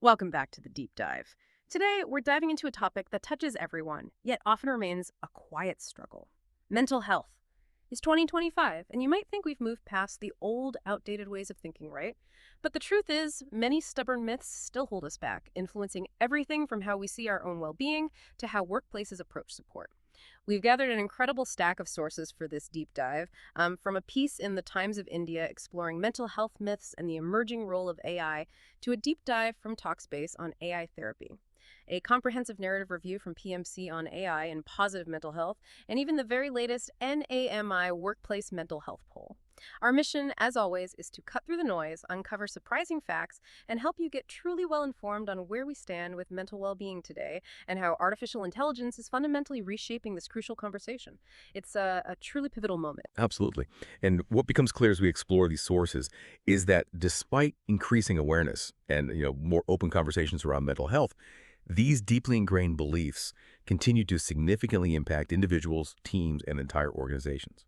Welcome back to the deep dive. Today, we're diving into a topic that touches everyone, yet often remains a quiet struggle. Mental health. It's 2025, and you might think we've moved past the old, outdated ways of thinking, right? But the truth is, many stubborn myths still hold us back, influencing everything from how we see our own well-being to how workplaces approach support. We've gathered an incredible stack of sources for this deep dive, from a piece in the Times of India exploring mental health myths and the emerging role of AI, to a deep dive from Talkspace on AI therapy, a comprehensive narrative review from PMC on AI and positive mental health, and even the very latest NAMI Workplace Mental Health Poll. Our mission, as always, is to cut through the noise, uncover surprising facts, and help you get truly well informed on where we stand with mental well-being today and how artificial intelligence is fundamentally reshaping this crucial conversation. It's a truly pivotal moment. Absolutely. And what becomes clear as we explore these sources is that despite increasing awareness and more open conversations around mental health, these deeply ingrained beliefs continue to significantly impact individuals, teams, and entire organizations.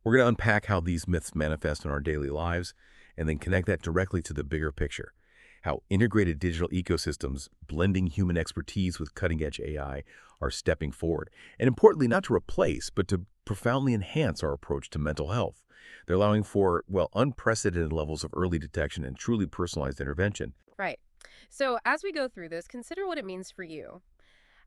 We're going to unpack how these myths manifest in our daily lives and then connect that directly to the bigger picture, how integrated digital ecosystems blending human expertise with cutting-edge AI are stepping forward. And importantly, not to replace, but to profoundly enhance our approach to mental health. They're allowing for, unprecedented levels of early detection and truly personalized intervention. Right. So, as we go through this, consider what it means for you.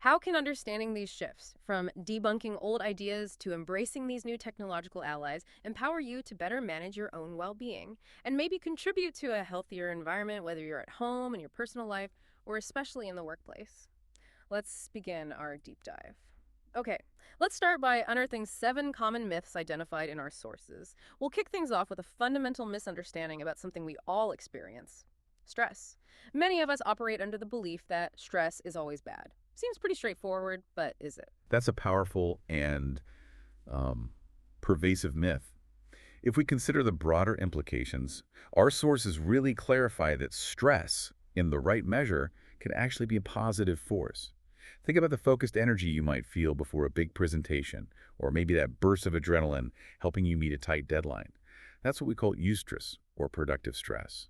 How can understanding these shifts, from debunking old ideas to embracing these new technological allies, empower you to better manage your own well-being and maybe contribute to a healthier environment, whether you're at home, in your personal life, or especially in the workplace? Let's begin our deep dive. Okay, let's start by unearthing 7 common myths identified in our sources. We'll kick things off with a fundamental misunderstanding about something we all experience: stress. Many of us operate under the belief that stress is always bad. Seems pretty straightforward, but is it? That's a powerful and pervasive myth. If we consider the broader implications, our sources really clarify that stress, in the right measure, can actually be a positive force. Think about the focused energy you might feel before a big presentation, or maybe that burst of adrenaline helping you meet a tight deadline. That's what we call eustress, or productive stress.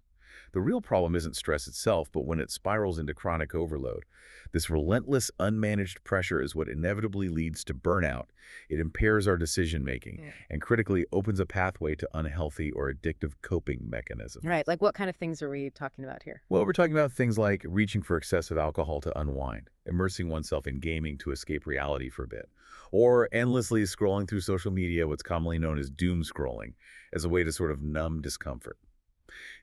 The real problem isn't stress itself, but when it spirals into chronic overload. This relentless, unmanaged pressure is what inevitably leads to burnout. It impairs our decision-making and critically opens a pathway to unhealthy or addictive coping mechanisms. Right, like what kind of things are we talking about here? Well, we're talking about things like reaching for excessive alcohol to unwind, immersing oneself in gaming to escape reality for a bit, or endlessly scrolling through social media, what's commonly known as doomscrolling, as a way to sort of numb discomfort.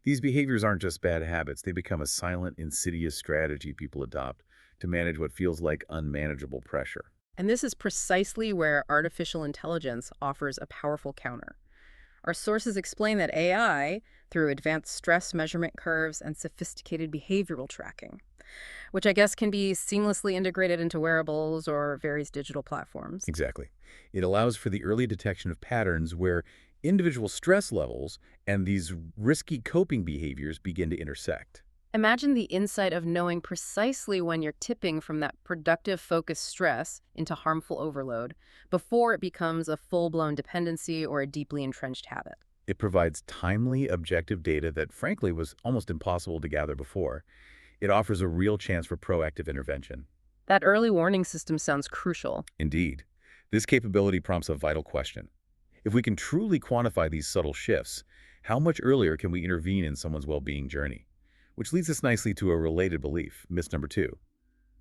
These behaviors aren't just bad habits, they become a silent, insidious strategy people adopt to manage what feels like unmanageable pressure. And this is precisely where artificial intelligence offers a powerful counter. Our sources explain that AI, through advanced stress measurement curves and sophisticated behavioral tracking, which I guess can be seamlessly integrated into wearables or various digital platforms. Exactly. It allows for the early detection of patterns where individual stress levels and these risky coping behaviors begin to intersect. Imagine the insight of knowing precisely when you're tipping from that productive focused stress into harmful overload before it becomes a full-blown dependency or a deeply entrenched habit. It provides timely, objective data that, frankly, was almost impossible to gather before. It offers a real chance for proactive intervention. That early warning system sounds crucial. Indeed, this capability prompts a vital question. If we can truly quantify these subtle shifts, how much earlier can we intervene in someone's well-being journey? Which leads us nicely to a related belief, myth number 2.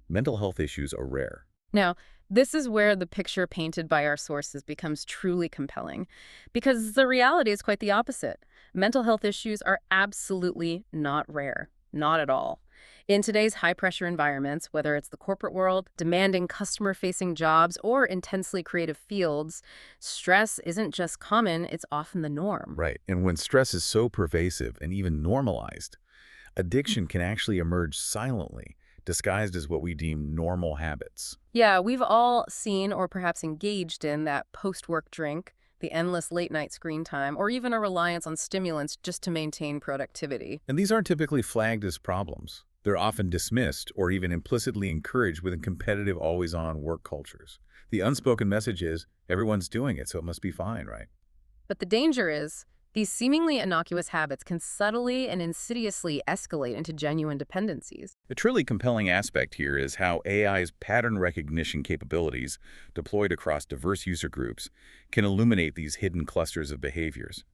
Mental health issues are rare. Now, this is where the picture painted by our sources becomes truly compelling, because the reality is quite the opposite. Mental health issues are absolutely not rare, not at all. In today's high-pressure environments, whether it's the corporate world, demanding customer-facing jobs, or intensely creative fields, stress isn't just common, it's often the norm. Right, and when stress is so pervasive and even normalized, addiction can actually emerge silently, disguised as what we deem normal habits. Yeah, we've all seen or perhaps engaged in that post-work drink, the endless late-night screen time, or even a reliance on stimulants just to maintain productivity. And these aren't typically flagged as problems. They're often dismissed or even implicitly encouraged within competitive, always-on work cultures. The unspoken message is, everyone's doing it, so it must be fine, right? But the danger is, These seemingly innocuous habits can subtly and insidiously escalate into genuine dependencies. A truly compelling aspect here is how AI's pattern recognition capabilities, deployed across diverse user groups, can illuminate these hidden clusters of behaviors.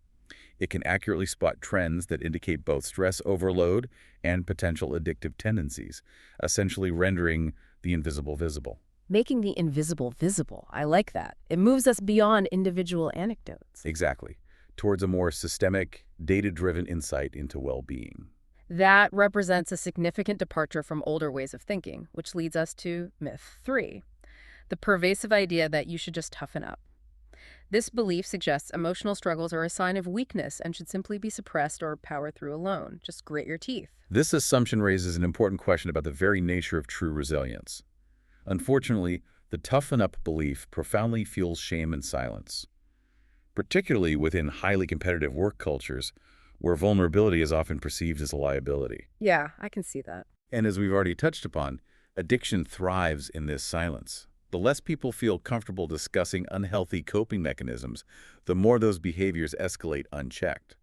It can accurately spot trends that indicate both stress overload and potential addictive tendencies, essentially rendering the invisible visible. Making the invisible visible. I like that. It moves us beyond individual anecdotes. Exactly. Towards a more systemic, data-driven insight into well-being. That represents a significant departure from older ways of thinking, which leads us to myth 3, the pervasive idea that you should just toughen up. This belief suggests emotional struggles are a sign of weakness and should simply be suppressed or powered through alone. Just grit your teeth. This assumption raises an important question about the very nature of true resilience. Unfortunately, the toughen up belief profoundly fuels shame and silence, particularly within highly competitive work cultures where vulnerability is often perceived as a liability. Yeah, I can see that. And as we've already touched upon, addiction thrives in this silence. The less people feel comfortable discussing unhealthy coping mechanisms, the more those behaviors escalate unchecked.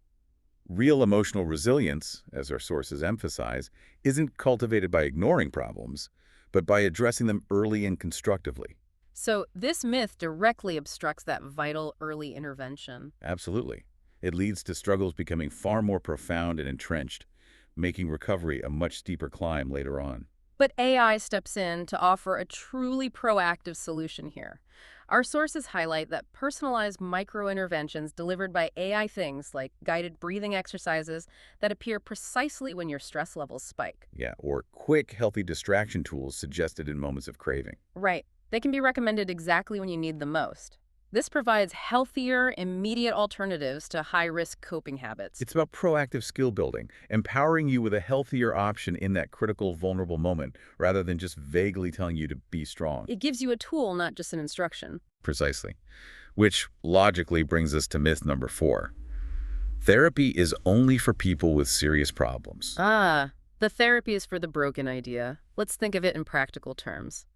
Real emotional resilience, as our sources emphasize, isn't cultivated by ignoring problems, but by addressing them early and constructively. So this myth directly obstructs that vital early intervention. Absolutely. It leads to struggles becoming far more profound and entrenched, making recovery a much steeper climb later on. But AI steps in to offer a truly proactive solution here. Our sources highlight that personalized micro-interventions delivered by AI, things like guided breathing exercises that appear precisely when your stress levels spike. Yeah, or quick, healthy distraction tools suggested in moments of craving. Right. They can be recommended exactly when you need them most. This provides healthier, immediate alternatives to high-risk coping habits. It's about proactive skill building, empowering you with a healthier option in that critical, vulnerable moment, rather than just vaguely telling you to be strong. It gives you a tool, not just an instruction. Precisely. Which logically brings us to myth number 4. Therapy is only for people with serious problems. The therapy is for the broken idea. Let's think of it in practical terms.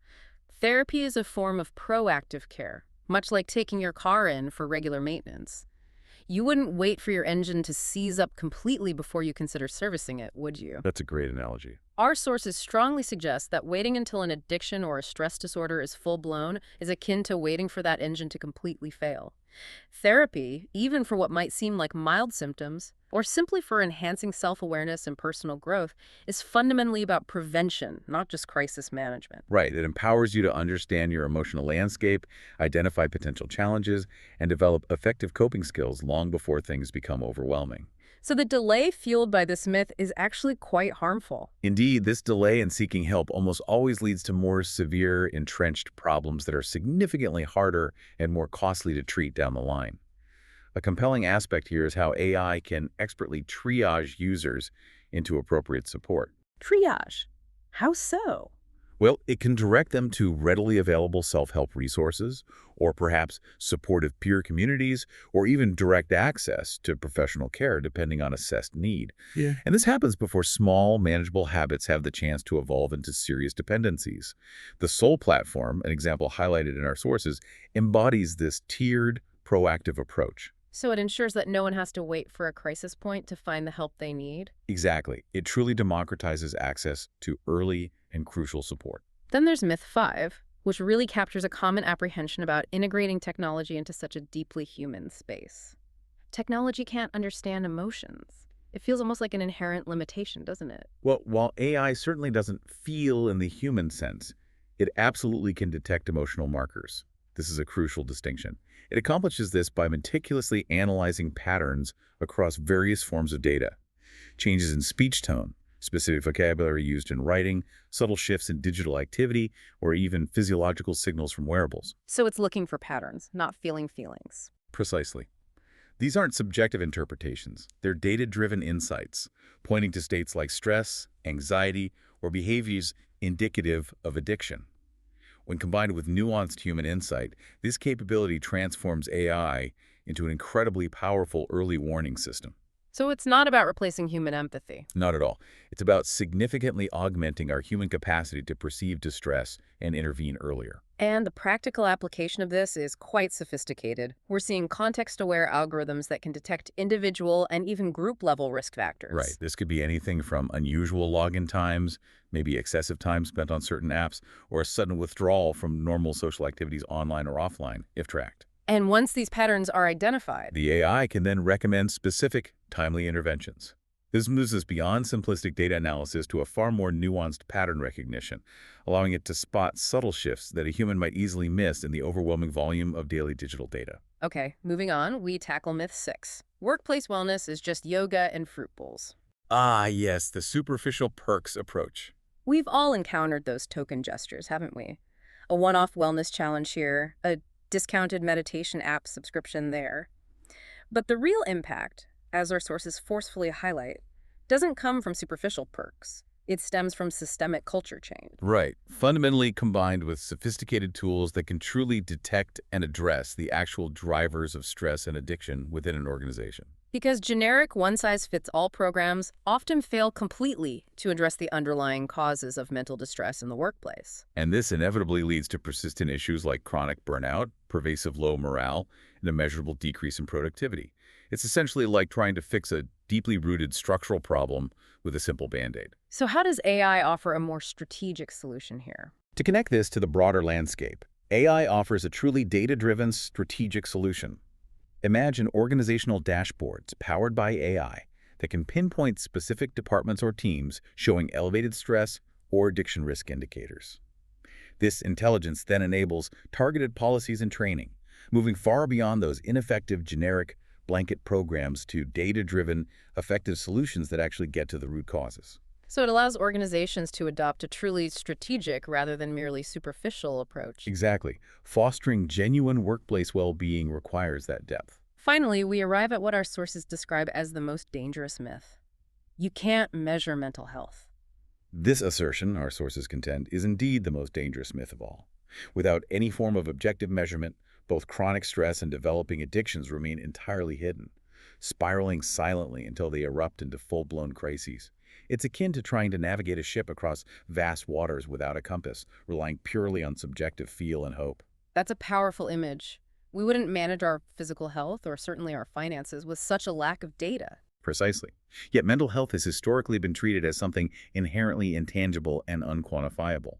Therapy is a form of proactive care, much like taking your car in for regular maintenance. You wouldn't wait for your engine to seize up completely before you consider servicing it, would you? That's a great analogy. Our sources strongly suggest that waiting until an addiction or a stress disorder is full-blown is akin to waiting for that engine to completely fail. Therapy, even for what might seem like mild symptoms, or simply for enhancing self-awareness and personal growth, is fundamentally about prevention, not just crisis management. Right. It empowers you to understand your emotional landscape, identify potential challenges, and develop effective coping skills long before things become overwhelming. So the delay fueled by this myth is actually quite harmful. Indeed, this delay in seeking help almost always leads to more severe, entrenched problems that are significantly harder and more costly to treat down the line. A compelling aspect here is how AI can expertly triage users into appropriate support. Triage. How so? Well, it can direct them to readily available self-help resources, or perhaps supportive peer communities, or even direct access to professional care depending on assessed need. Yeah. And this happens before small, manageable habits have the chance to evolve into serious dependencies. The Soul platform, an example highlighted in our sources, embodies this tiered, proactive approach. So it ensures that no one has to wait for a crisis point to find the help they need? Exactly. It truly democratizes access to early and crucial support. Then there's myth 5, which really captures a common apprehension about integrating technology into such a deeply human space. Technology can't understand emotions. It feels almost like an inherent limitation, doesn't it? Well, while AI certainly doesn't feel in the human sense, it absolutely can detect emotional markers. This is a crucial distinction. It accomplishes this by meticulously analyzing patterns across various forms of data. Changes in speech tone, specific vocabulary used in writing, subtle shifts in digital activity, or even physiological signals from wearables. So it's looking for patterns, not feeling feelings. Precisely. These aren't subjective interpretations. They're data-driven insights, pointing to states like stress, anxiety, or behaviors indicative of addiction. When combined with nuanced human insight, this capability transforms AI into an incredibly powerful early warning system. So it's not about replacing human empathy. Not at all. It's about significantly augmenting our human capacity to perceive distress and intervene earlier. And the practical application of this is quite sophisticated. We're seeing context-aware algorithms that can detect individual and even group-level risk Right. factors. This could be anything from unusual login times, maybe excessive time spent on certain apps, or a sudden withdrawal from normal social activities online or offline, if tracked. And once these patterns are identified, The AI can then recommend specific, timely interventions. This moves us beyond simplistic data analysis to a far more nuanced pattern recognition, allowing it to spot subtle shifts that a human might easily miss in the overwhelming volume of daily digital data. okay, moving on, we tackle myth 6. Workplace wellness is just yoga and fruit bowls. Ah, yes, the superficial perks approach. We've all encountered those token gestures, haven't we? A one-off wellness challenge here, a discounted meditation app subscription there. But the real impact, as our sources forcefully highlight, doesn't come from superficial perks. It stems from systemic culture change. Right. Fundamentally combined with sophisticated tools that can truly detect and address the actual drivers of stress and addiction within an organization. Because generic one-size-fits-all programs often fail completely to address the underlying causes of mental distress in the workplace. And this inevitably leads to persistent issues like chronic burnout, pervasive low morale, and a measurable decrease in productivity. It's essentially like trying to fix a deeply rooted structural problem with a simple Band-Aid. So how does AI offer a more strategic solution here? To connect this to the broader landscape, AI offers a truly data-driven strategic solution. Imagine organizational dashboards powered by AI that can pinpoint specific departments or teams showing elevated stress or addiction risk indicators. This intelligence then enables targeted policies and training, moving far beyond those ineffective generic blanket programs to data-driven, effective solutions that actually get to the root causes. So it allows organizations to adopt a truly strategic rather than merely superficial approach. Exactly. Fostering genuine workplace well-being requires that depth. Finally, we arrive at what our sources describe as the most dangerous myth. You can't measure mental health. This assertion, our sources contend, is indeed the most dangerous myth of all. Without any form of objective measurement, both chronic stress and developing addictions remain entirely hidden, spiraling silently until they erupt into full-blown crises. It's akin to trying to navigate a ship across vast waters without a compass, relying purely on subjective feel and hope. That's a powerful image. We wouldn't manage our physical health or certainly our finances with such a lack of data. Precisely. Yet mental health has historically been treated as something inherently intangible and unquantifiable.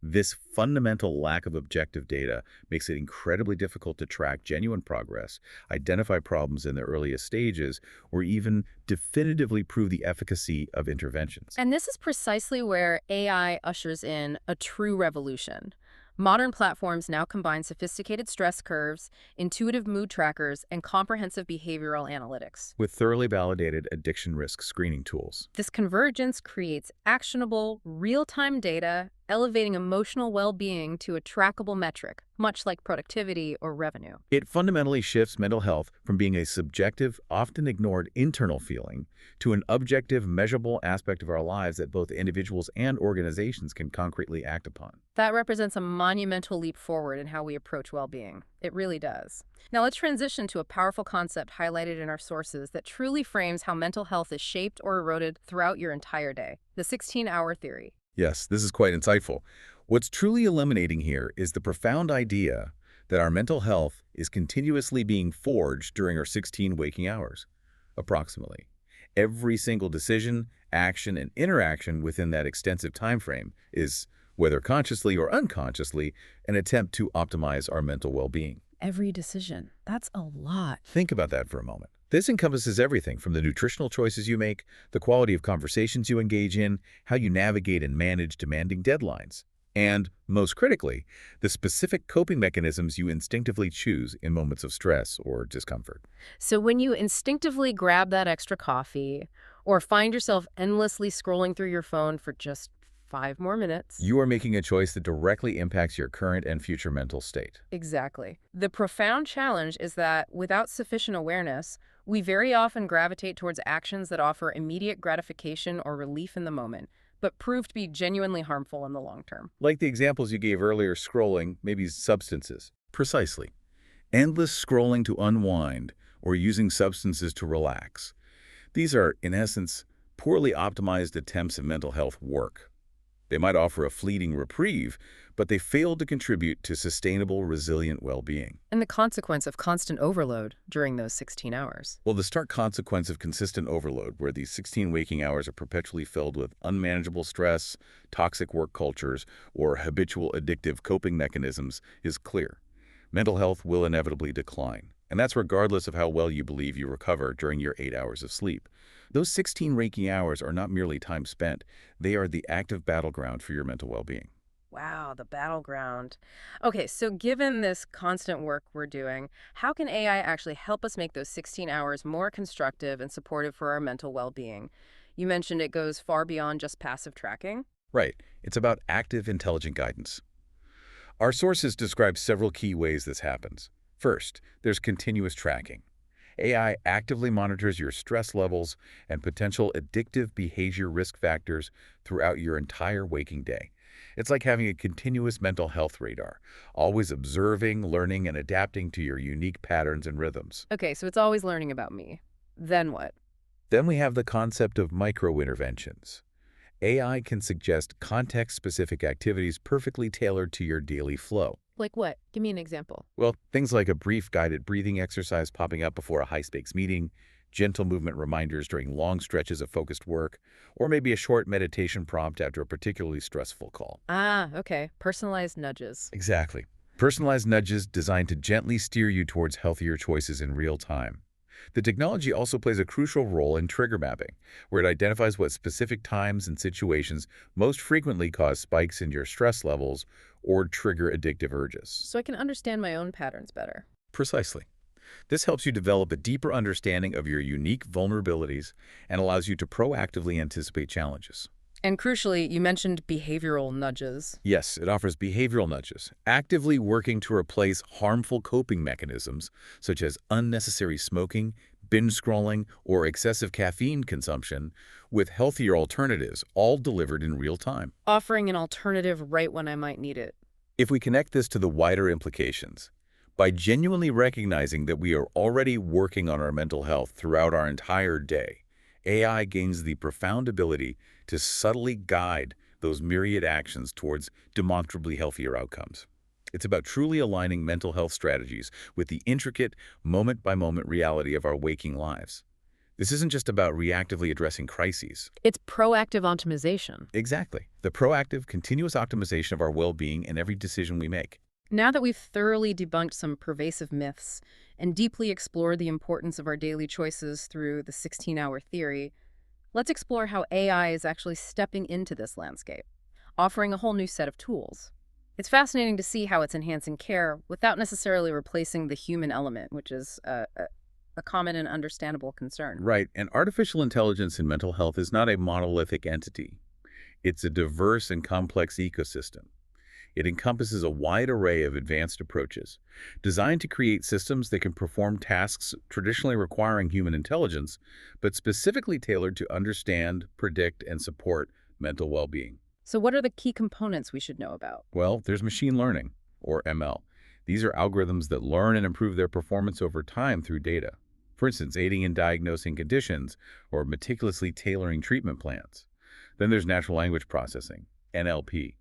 This fundamental lack of objective data makes it incredibly difficult to track genuine progress, identify problems in the earliest stages, or even definitively prove the efficacy of interventions. And this is precisely where AI ushers in a true revolution. Modern platforms now combine sophisticated stress curves, intuitive mood trackers, and comprehensive behavioral analytics. With thoroughly validated addiction risk screening tools. This convergence creates actionable, real-time data, elevating emotional well-being to a trackable metric, much like productivity or revenue. It fundamentally shifts mental health from being a subjective, often ignored internal feeling to an objective, measurable aspect of our lives that both individuals and organizations can concretely act upon. That represents a monumental leap forward in how we approach well-being. It really does. Now let's transition to a powerful concept highlighted in our sources that truly frames how mental health is shaped or eroded throughout your entire day, the 16-hour theory. Yes, this is quite insightful. What's truly illuminating here is the profound idea that our mental health is continuously being forged during our 16 waking hours, approximately. Every single decision, action, and interaction within that extensive time frame is, whether consciously or unconsciously, an attempt to optimize our mental well-being. Every decision. That's a lot. Think about that for a moment. This encompasses everything from the nutritional choices you make, the quality of conversations you engage in, how you navigate and manage demanding deadlines, and, most critically, the specific coping mechanisms you instinctively choose in moments of stress or discomfort. So when you instinctively grab that extra coffee or find yourself endlessly scrolling through your phone for just 5 more minutes. You are making a choice that directly impacts your current and future mental state. Exactly. The profound challenge is that without sufficient awareness, we very often gravitate towards actions that offer immediate gratification or relief in the moment, but prove to be genuinely harmful in the long term. Like the examples you gave earlier, scrolling, maybe substances. Precisely. Endless scrolling to unwind or using substances to relax. These are, in essence, poorly optimized attempts at mental health work. They might offer a fleeting reprieve, but they fail to contribute to sustainable, resilient well-being. And the consequence of constant overload during those 16 hours. Well, the stark consequence of consistent overload, where these 16 waking hours are perpetually filled with unmanageable stress, toxic work cultures, or habitual addictive coping mechanisms, is clear. Mental health will inevitably decline, and that's regardless of how well you believe you recover during your 8 hours of sleep. Those 16 waking hours are not merely time spent, they are the active battleground for your mental well-being. Wow, the battleground. Okay, so given this constant work we're doing, how can AI actually help us make those 16 hours more constructive and supportive for our mental well-being? You mentioned it goes far beyond just passive tracking. Right. It's about active, intelligent guidance. Our sources describe several key ways this happens. First, there's continuous tracking. AI actively monitors your stress levels and potential addictive behavior risk factors throughout your entire waking day. It's like having a continuous mental health radar, always observing, learning, and adapting to your unique patterns and rhythms. Okay, so it's always learning about me. Then what? Then we have the concept of micro-interventions. AI can suggest context-specific activities perfectly tailored to your daily flow. Like what? Give me an example. Well, things like a brief guided breathing exercise popping up before a high-stakes meeting, gentle movement reminders during long stretches of focused work, or maybe a short meditation prompt after a particularly stressful call. Ah, okay. Personalized nudges. Exactly. Personalized nudges designed to gently steer you towards healthier choices in real time. The technology also plays a crucial role in trigger mapping, where it identifies what specific times and situations most frequently cause spikes in your stress levels or trigger addictive urges. So I can understand my own patterns better. Precisely. This helps you develop a deeper understanding of your unique vulnerabilities and allows you to proactively anticipate challenges. And crucially, you mentioned behavioral nudges. Yes, it offers behavioral nudges, actively working to replace harmful coping mechanisms such as unnecessary smoking, binge scrolling, or excessive caffeine consumption with healthier alternatives, all delivered in real time. Offering an alternative right when I might need it. If we connect this to the wider implications, by genuinely recognizing that we are already working on our mental health throughout our entire day, AI gains the profound ability to subtly guide those myriad actions towards demonstrably healthier outcomes. It's about truly aligning mental health strategies with the intricate, moment-by-moment reality of our waking lives. This isn't just about reactively addressing crises. It's proactive optimization. Exactly. The proactive, continuous optimization of our well-being in every decision we make. Now that we've thoroughly debunked some pervasive myths and deeply explored the importance of our daily choices through the 16-hour theory, let's explore how AI is actually stepping into this landscape, offering a whole new set of tools. It's fascinating to see how it's enhancing care without necessarily replacing the human element, which is a common and understandable concern. Right, and artificial intelligence in mental health is not a monolithic entity. It's a diverse and complex ecosystem. It encompasses a wide array of advanced approaches, designed to create systems that can perform tasks traditionally requiring human intelligence, but specifically tailored to understand, predict, and support mental well-being. So what are the key components we should know about? Well, there's machine learning, or ML. These are algorithms that learn and improve their performance over time through data. For instance, aiding in diagnosing conditions or meticulously tailoring treatment plans. Then there's natural language processing, NLP.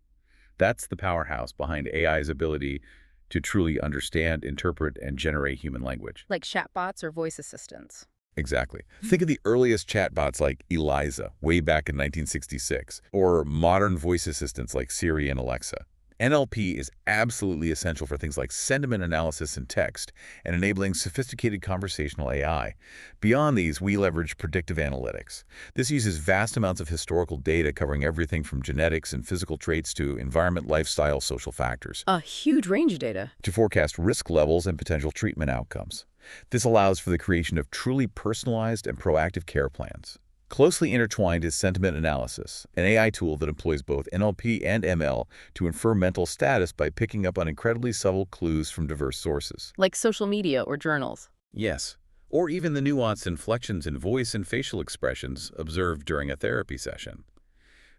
That's the powerhouse behind AI's ability to truly understand, interpret, and generate human language. Like chatbots or voice assistants? Exactly. Think of the earliest chatbots like Eliza, way back in 1966, or modern voice assistants like Siri and Alexa. NLP is absolutely essential for things like sentiment analysis in text and enabling sophisticated conversational AI. Beyond these, we leverage predictive analytics. This uses vast amounts of historical data covering everything from genetics and physical traits to environment, lifestyle, social factors, A huge range of data. to forecast risk levels and potential treatment outcomes. This allows for the creation of truly personalized and proactive care plans. Closely intertwined is sentiment analysis, an AI tool that employs both NLP and ML to infer mental status by picking up on incredibly subtle clues from diverse sources. Like social media or journals. Yes, or even the nuanced inflections in voice and facial expressions observed during a therapy session.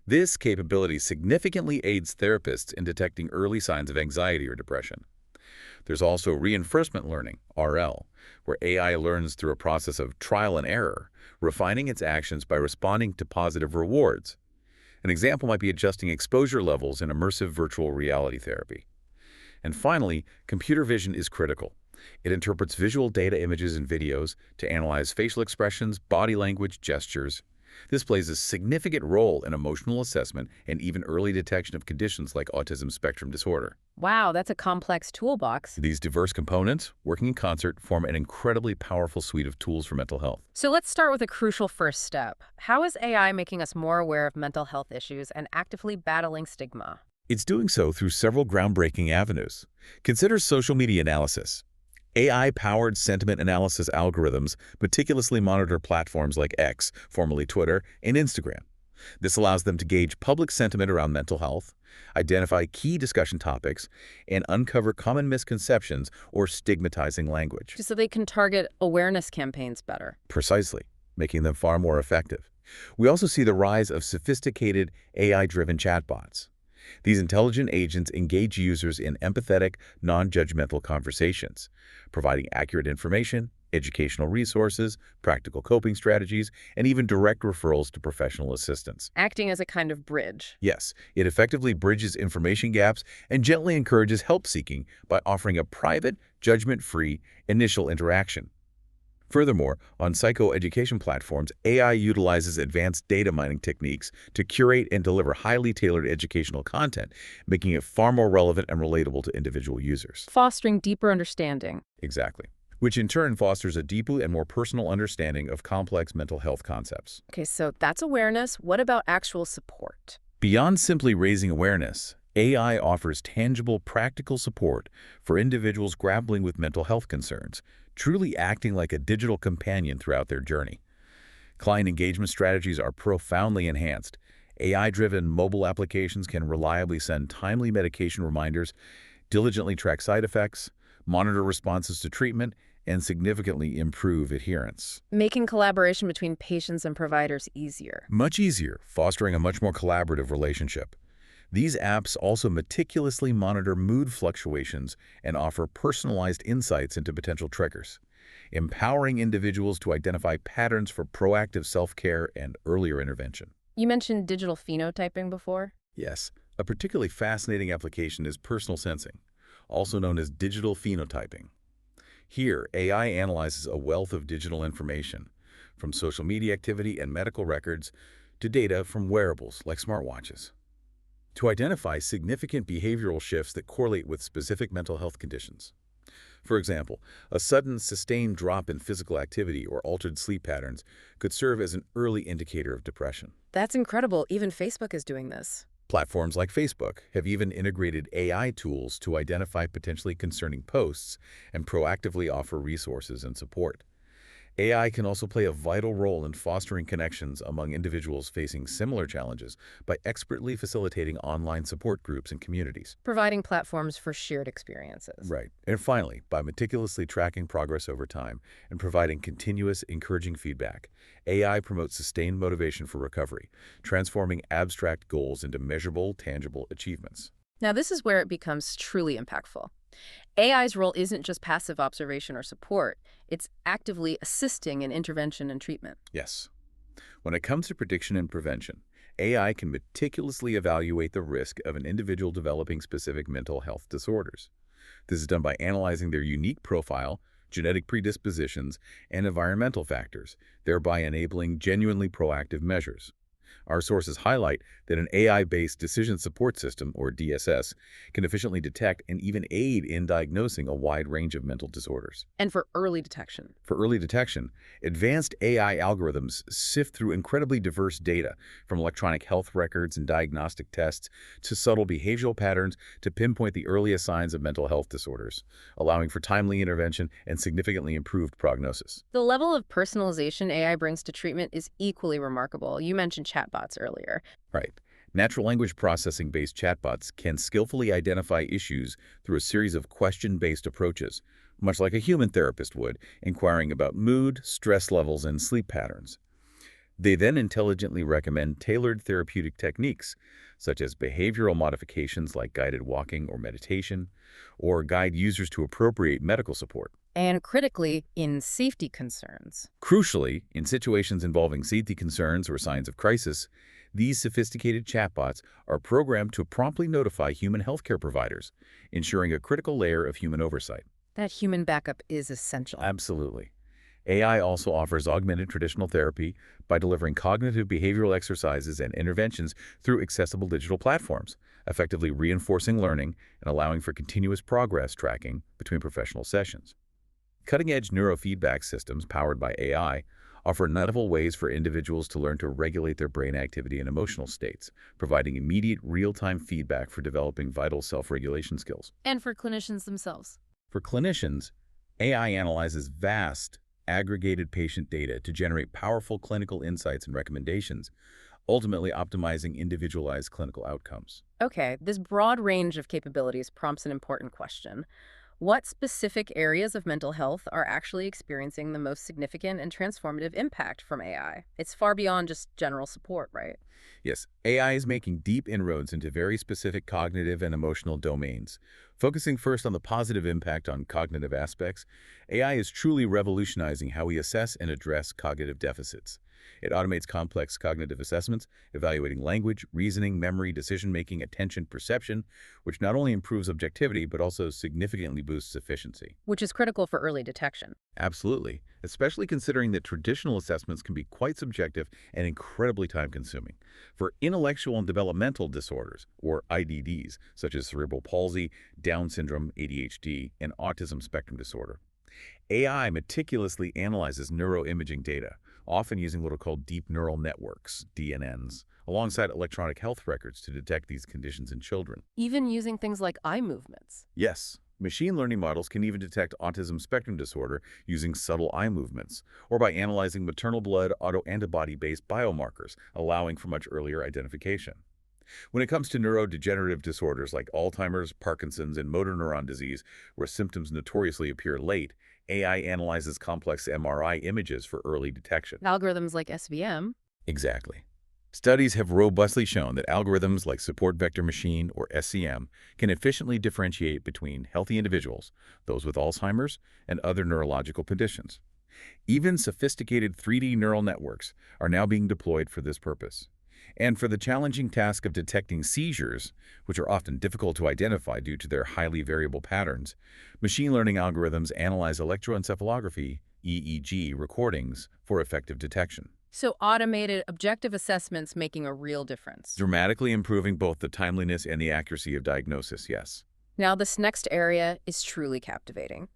This capability significantly aids therapists in detecting early signs of anxiety or depression. There's also reinforcement learning, RL, where AI learns through a process of trial and error, refining its actions by responding to positive rewards. An example might be adjusting exposure levels in immersive virtual reality therapy. And finally, computer vision is critical. It interprets visual data, images, and videos to analyze facial expressions, body language, gestures. This plays a significant role in emotional assessment and even early detection of conditions like autism spectrum disorder. Wow, that's a complex toolbox. These diverse components, working in concert, form an incredibly powerful suite of tools for mental health. So let's start with a crucial first step. How is AI making us more aware of mental health issues and actively battling stigma? It's doing so through several groundbreaking avenues. Consider social media analysis. AI-powered sentiment analysis algorithms meticulously monitor platforms like X, formerly Twitter, and Instagram. This allows them to gauge public sentiment around mental health, identify key discussion topics, and uncover common misconceptions or stigmatizing language. So they can target awareness campaigns better. Precisely, making them far more effective. We also see the rise of sophisticated AI-driven chatbots. These intelligent agents engage users in empathetic, non-judgmental conversations, providing accurate information, educational resources, practical coping strategies, and even direct referrals to professional assistance. Acting as a kind of bridge. Yes, it effectively bridges information gaps and gently encourages help-seeking by offering a private, judgment-free initial interaction. Furthermore, on psychoeducation platforms, AI utilizes advanced data mining techniques to curate and deliver highly tailored educational content, making it far more relevant and relatable to individual users. Fostering deeper understanding. Exactly. Which in turn fosters a deeper and more personal understanding of complex mental health concepts. Okay, so that's awareness. What about actual support? Beyond simply raising awareness, AI offers tangible, practical support for individuals grappling with mental health concerns, truly acting like a digital companion throughout their journey. Client engagement strategies are profoundly enhanced. AI-driven mobile applications can reliably send timely medication reminders, diligently track side effects, monitor responses to treatment, and significantly improve adherence. Making collaboration between patients and providers easier. Much easier, fostering a much more collaborative relationship. These apps also meticulously monitor mood fluctuations and offer personalized insights into potential triggers, empowering individuals to identify patterns for proactive self-care and earlier intervention. You mentioned digital phenotyping before. Yes, a particularly fascinating application is personal sensing, also known as digital phenotyping. Here, AI analyzes a wealth of digital information, from social media activity and medical records to data from wearables like smartwatches, to identify significant behavioral shifts that correlate with specific mental health conditions. For example, a sudden, sustained drop in physical activity or altered sleep patterns could serve as an early indicator of depression. That's incredible. Even Facebook is doing this. Platforms like Facebook have even integrated AI tools to identify potentially concerning posts and proactively offer resources and support. AI can also play a vital role in fostering connections among individuals facing similar challenges by expertly facilitating online support groups and communities. Providing platforms for shared experiences. Right. And finally, by meticulously tracking progress over time and providing continuous, encouraging feedback, AI promotes sustained motivation for recovery, transforming abstract goals into measurable, tangible achievements. Now, this is where it becomes truly impactful. AI's role isn't just passive observation or support. It's actively assisting in intervention and treatment. Yes. When it comes to prediction and prevention, AI can meticulously evaluate the risk of an individual developing specific mental health disorders. This is done by analyzing their unique profile, genetic predispositions, and environmental factors, thereby enabling genuinely proactive measures. Our sources highlight that an AI-based decision support system, or DSS, can efficiently detect and even aid in diagnosing a wide range of mental disorders. And for early detection. For early detection, advanced AI algorithms sift through incredibly diverse data, from electronic health records and diagnostic tests to subtle behavioral patterns to pinpoint the earliest signs of mental health disorders, allowing for timely intervention and significantly improved prognosis. The level of personalization AI brings to treatment is equally remarkable. You mentioned chatbots earlier. Right. Natural language processing-based chatbots can skillfully identify issues through a series of question-based approaches, much like a human therapist would, inquiring about mood, stress levels, and sleep patterns. They then intelligently recommend tailored therapeutic techniques, such as behavioral modifications like guided walking or meditation, or guide users to appropriate medical support. And critically, in safety concerns. Crucially, in situations involving safety concerns or signs of crisis, these sophisticated chatbots are programmed to promptly notify human healthcare providers, ensuring a critical layer of human oversight. That human backup is essential. Absolutely. AI also offers augmented traditional therapy by delivering cognitive behavioral exercises and interventions through accessible digital platforms, effectively reinforcing learning and allowing for continuous progress tracking between professional sessions. Cutting-edge neurofeedback systems powered by AI offer novel ways for individuals to learn to regulate their brain activity and emotional states, providing immediate real-time feedback for developing vital self-regulation skills. And for clinicians themselves. For clinicians, AI analyzes vast, aggregated patient data to generate powerful clinical insights and recommendations, ultimately optimizing individualized clinical outcomes. Okay, this broad range of capabilities prompts an important question. What specific areas of mental health are actually experiencing the most significant and transformative impact from AI? It's far beyond just general support, right? Yes, AI is making deep inroads into very specific cognitive and emotional domains. Focusing first on the positive impact on cognitive aspects, AI is truly revolutionizing how we assess and address cognitive deficits. It automates complex cognitive assessments, evaluating language, reasoning, memory, decision-making, attention, perception, which not only improves objectivity but also significantly boosts efficiency. Which is critical for early detection. Absolutely, especially considering that traditional assessments can be quite subjective and incredibly time-consuming. For intellectual and developmental disorders, or IDDs, such as cerebral palsy, Down syndrome, ADHD, and autism spectrum disorder, AI meticulously analyzes neuroimaging data, often using what are called deep neural networks, DNNs, alongside electronic health records to detect these conditions in children. Even using things like eye movements. Yes, machine learning models can even detect autism spectrum disorder using subtle eye movements, or by analyzing maternal blood autoantibody-based biomarkers, allowing for much earlier identification. When it comes to neurodegenerative disorders like Alzheimer's, Parkinson's, and motor neuron disease, where symptoms notoriously appear late, AI analyzes complex MRI images for early detection. Algorithms like SVM. Exactly. Studies have robustly shown that algorithms like support vector machine, or SCM, can efficiently differentiate between healthy individuals, those with Alzheimer's, and other neurological conditions. Even sophisticated 3D neural networks are now being deployed for this purpose. And for the challenging task of detecting seizures, which are often difficult to identify due to their highly variable patterns, machine learning algorithms analyze electroencephalography, EEG, recordings for effective detection, So automated objective assessments making a real difference. dramatically improving both the timeliness and the accuracy of diagnosis, yes. Now, this next area is truly captivating.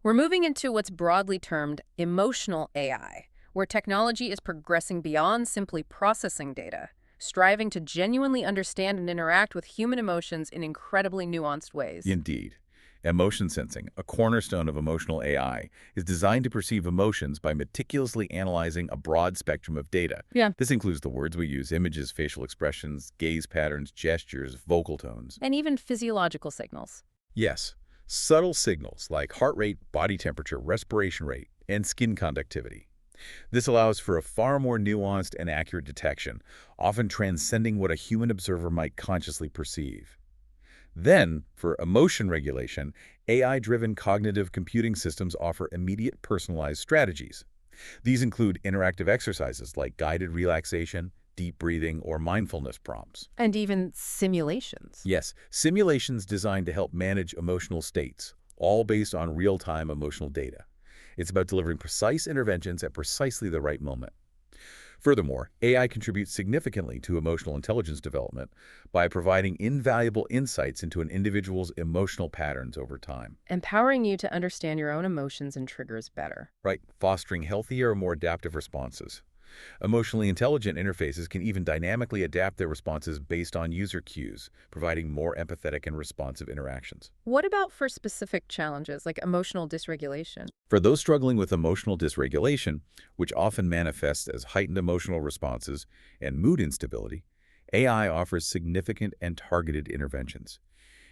We're moving into what's broadly termed emotional AI, where technology is progressing beyond simply processing data, striving to genuinely understand and interact with human emotions in incredibly nuanced ways. Indeed. Emotion sensing, a cornerstone of emotional AI, is designed to perceive emotions by meticulously analyzing a broad spectrum of data. Yeah. This includes the words we use, images, facial expressions, gaze patterns, gestures, vocal tones. And even physiological signals. Yes, subtle signals like heart rate, body temperature, respiration rate, and skin conductivity. This allows for a far more nuanced and accurate detection, often transcending what a human observer might consciously perceive. Then, for emotion regulation, AI-driven cognitive computing systems offer immediate personalized strategies. These include interactive exercises like guided relaxation, deep breathing, or mindfulness prompts. And even simulations. Yes, simulations designed to help manage emotional states, all based on real-time emotional data. It's about delivering precise interventions at precisely the right moment. Furthermore, AI contributes significantly to emotional intelligence development by providing invaluable insights into an individual's emotional patterns over time. Empowering you to understand your own emotions and triggers better. Right, fostering healthier, more adaptive responses. Emotionally intelligent interfaces can even dynamically adapt their responses based on user cues, providing more empathetic and responsive interactions. What about for specific challenges like emotional dysregulation? For those struggling with emotional dysregulation, which often manifests as heightened emotional responses and mood instability, AI offers significant and targeted interventions.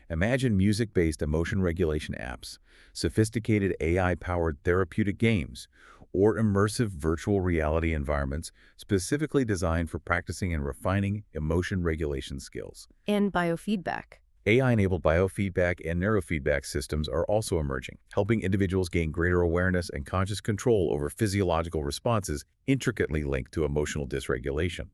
Imagine music-based emotion regulation apps, sophisticated AI-powered therapeutic games, or immersive virtual reality environments specifically designed for practicing and refining emotion regulation skills. And biofeedback. AI-enabled biofeedback and neurofeedback systems are also emerging, helping individuals gain greater awareness and conscious control over physiological responses intricately linked to emotional dysregulation.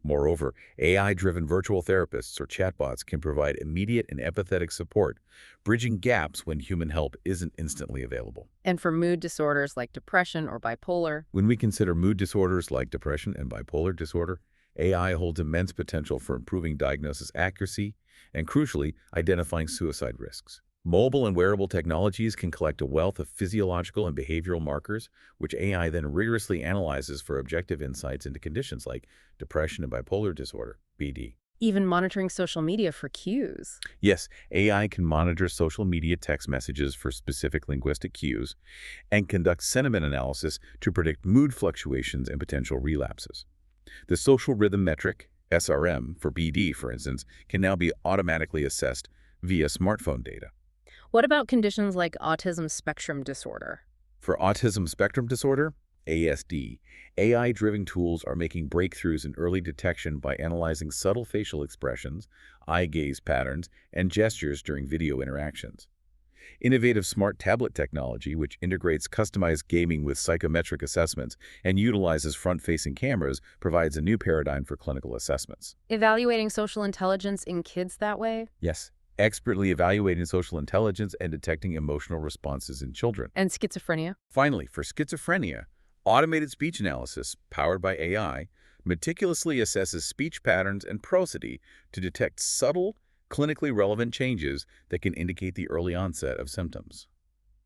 Moreover, AI-driven virtual therapists or chatbots can provide immediate and empathetic support, bridging gaps when human help isn't instantly available. And for mood disorders like depression or bipolar. When we consider mood disorders like depression and bipolar disorder, AI holds immense potential for improving diagnosis accuracy and, crucially, identifying suicide risks. Mobile and wearable technologies can collect a wealth of physiological and behavioral markers, which AI then rigorously analyzes for objective insights into conditions like depression and bipolar disorder, BD. Even monitoring social media for cues. Yes, AI can monitor social media text messages for specific linguistic cues and conduct sentiment analysis to predict mood fluctuations and potential relapses. The social rhythm metric, SRM, for BD, for instance, can now be automatically assessed via smartphone data. What about conditions like autism spectrum disorder? For autism spectrum disorder, ASD, AI-driven tools are making breakthroughs in early detection by analyzing subtle facial expressions, eye gaze patterns, and gestures during video interactions. Innovative smart tablet technology, which integrates customized gaming with psychometric assessments and utilizes front-facing cameras, provides a new paradigm for clinical assessments. Evaluating social intelligence in kids that way? Yes, expertly evaluating social intelligence and detecting emotional responses in children. And schizophrenia? Finally, for schizophrenia, automated speech analysis, powered by AI, meticulously assesses speech patterns and prosody to detect subtle, clinically relevant changes that can indicate the early onset of symptoms.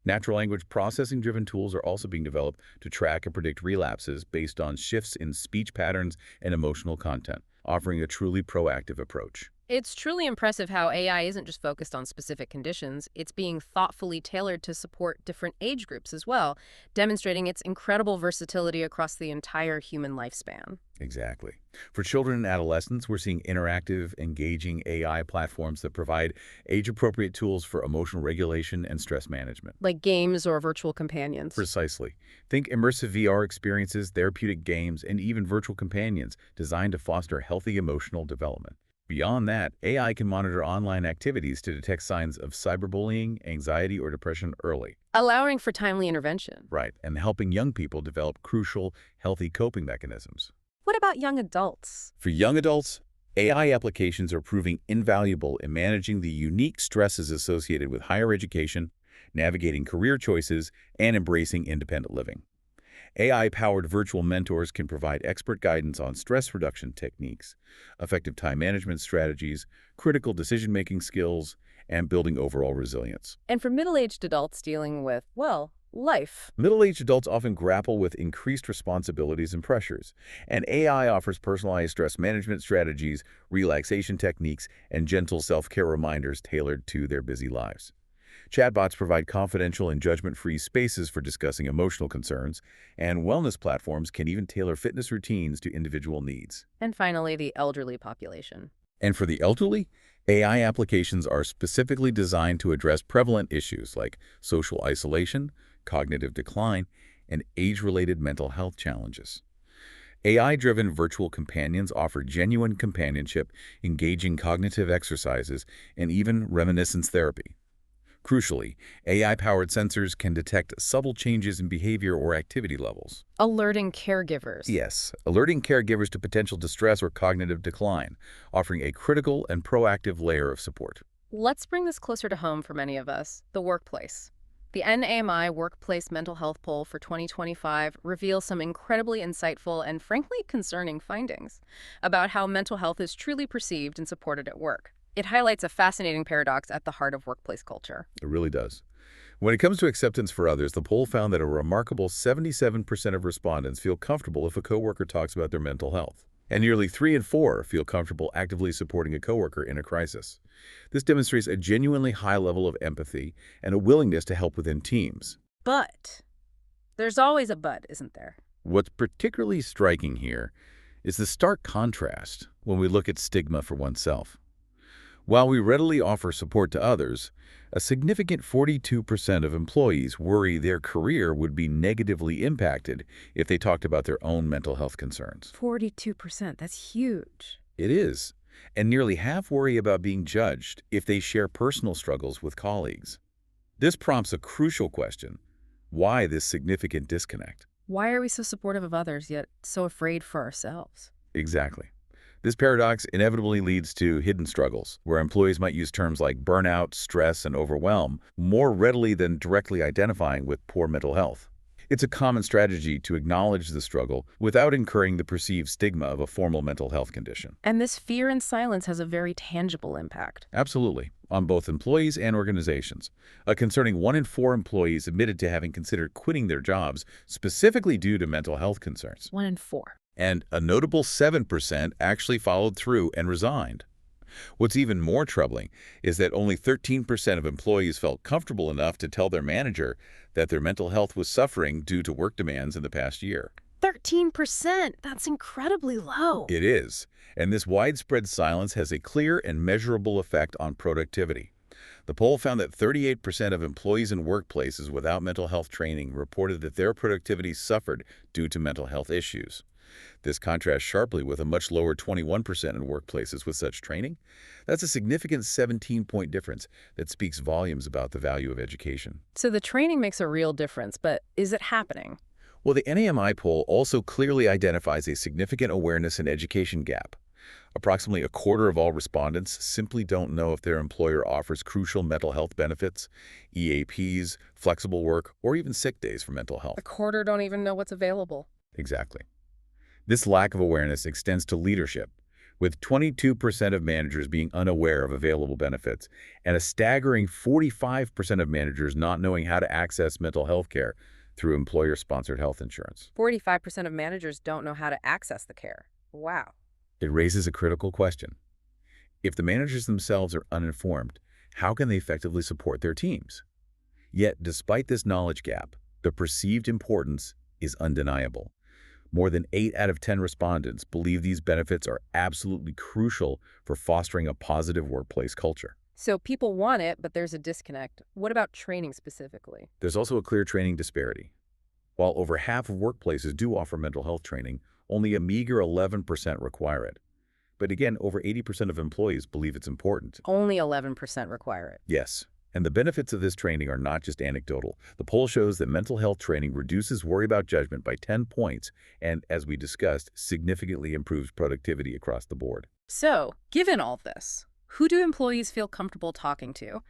Natural language processing-driven tools are also being developed to track and predict relapses based on shifts in speech patterns and emotional content, offering a truly proactive approach. It's truly impressive how AI isn't just focused on specific conditions, it's being thoughtfully tailored to support different age groups as well, demonstrating its incredible versatility across the entire human lifespan. Exactly. For children and adolescents, we're seeing interactive, engaging AI platforms that provide age-appropriate tools for emotional regulation and stress management. Like games or virtual companions. Precisely. Think immersive VR experiences, therapeutic games, and even virtual companions designed to foster healthy emotional development. Beyond that, AI can monitor online activities to detect signs of cyberbullying, anxiety, or depression early. Allowing for timely intervention. Right, and helping young people develop crucial, healthy coping mechanisms. What about young adults? For young adults, AI applications are proving invaluable in managing the unique stresses associated with higher education, navigating career choices, and embracing independent living. AI-powered virtual mentors can provide expert guidance on stress reduction techniques, effective time management strategies, critical decision-making skills, and building overall resilience. And for middle-aged adults dealing with, well, life. Middle-aged adults often grapple with increased responsibilities and pressures, and AI offers personalized stress management strategies, relaxation techniques, and gentle self-care reminders tailored to their busy lives. Chatbots provide confidential and judgment-free spaces for discussing emotional concerns, and wellness platforms can even tailor fitness routines to individual needs. And finally, the elderly population. And for the elderly, AI applications are specifically designed to address prevalent issues like social isolation, cognitive decline, and age-related mental health challenges. AI-driven virtual companions offer genuine companionship, engaging cognitive exercises, and even reminiscence therapy. Crucially, AI-powered sensors can detect subtle changes in behavior or activity levels. Alerting caregivers. Yes, alerting caregivers to potential distress or cognitive decline, offering a critical and proactive layer of support. Let's bring this closer to home for many of us, the workplace. The NAMI Workplace Mental Health Poll for 2025 reveals some incredibly insightful and frankly concerning findings about how mental health is truly perceived and supported at work. It highlights a fascinating paradox at the heart of workplace culture. It really does. When it comes to acceptance for others, the poll found that a remarkable 77% of respondents feel comfortable if a coworker talks about their mental health, and nearly 3 in 4 feel comfortable actively supporting a coworker in a crisis. This demonstrates a genuinely high level of empathy and a willingness to help within teams. But there's always a but, isn't there? What's particularly striking here is the stark contrast when we look at stigma for oneself. While we readily offer support to others, a significant 42% of employees worry their career would be negatively impacted if they talked about their own mental health concerns. 42%, that's huge. It is. And nearly half worry about being judged if they share personal struggles with colleagues. This prompts a crucial question. Why this significant disconnect? Why are we so supportive of others, yet so afraid for ourselves? Exactly. This paradox inevitably leads to hidden struggles, where employees might use terms like burnout, stress, and overwhelm more readily than directly identifying with poor mental health. It's a common strategy to acknowledge the struggle without incurring the perceived stigma of a formal mental health condition. And this fear and silence has a very tangible impact. Absolutely, on both employees and organizations. A concerning 1 in 4 employees admitted to having considered quitting their jobs specifically due to mental health concerns. 1 in 4. And a notable 7% actually followed through and resigned. What's even more troubling is that only 13% of employees felt comfortable enough to tell their manager that their mental health was suffering due to work demands in the past year. 13%! That's incredibly low. It is, and this widespread silence has a clear and measurable effect on productivity. The poll found that 38% of employees in workplaces without mental health training reported that their productivity suffered due to mental health issues. This contrasts sharply with a much lower 21% in workplaces with such training. That's a significant 17-point difference that speaks volumes about the value of education. So the training makes a real difference, but is it happening? Well, the NAMI poll also clearly identifies a significant awareness and education gap. Approximately a quarter of all respondents simply don't know if their employer offers crucial mental health benefits, EAPs, flexible work, or even sick days for mental health. A quarter don't even know what's available. Exactly. This lack of awareness extends to leadership, with 22% of managers being unaware of available benefits and a staggering 45% of managers not knowing how to access mental health care through employer-sponsored health insurance. 45% of managers don't know how to access the care. Wow. It raises a critical question. If the managers themselves are uninformed, how can they effectively support their teams? Yet, despite this knowledge gap, the perceived importance is undeniable. More than 8 out of 10 respondents believe these benefits are absolutely crucial for fostering a positive workplace culture. So people want it, but there's a disconnect. What about training specifically? There's also a clear training disparity. While over half of workplaces do offer mental health training, only a meager 11% require it. But again, over 80% of employees believe it's important. Only 11% require it. Yes. And the benefits of this training are not just anecdotal. The poll shows that mental health training reduces worry about judgment by 10 points and, as we discussed, significantly improves productivity across the board. So, given all this, who do employees feel comfortable talking to?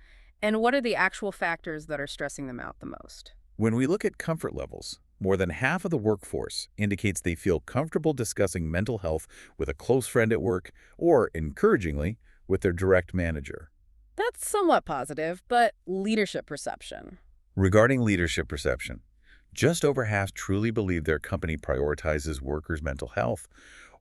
And what are the actual factors that are stressing them out the most? When we look at comfort levels, more than half of the workforce indicates they feel comfortable discussing mental health with a close friend at work or, encouragingly, with their direct manager. That's somewhat positive, but leadership perception. Regarding leadership perception, just over half truly believe their company prioritizes workers' mental health